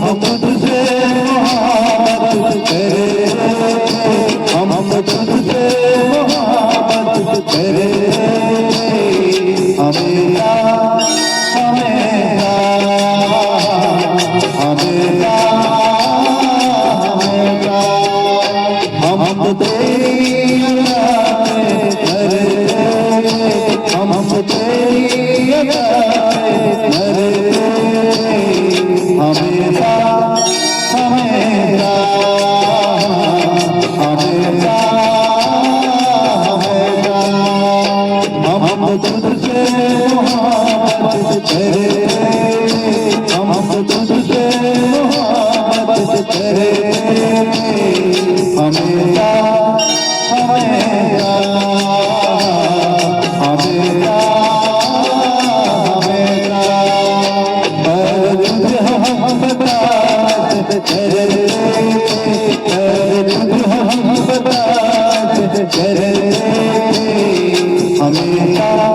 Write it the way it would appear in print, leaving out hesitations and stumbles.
तुझसे मोहब्बत करे, हम तुझसे मोहब्बत करे, हमेशा हमेशा हमेशा हमेशा हम तेरी अदाएं करे, हम तेरी अदाएं करे, हमेशा हमेशा हमेशा हमेशा हम तुझसे मोहब्बत करे, हम तुझसे मोहब्बत करे, हमेशा हमेशा हमेशा हमेशा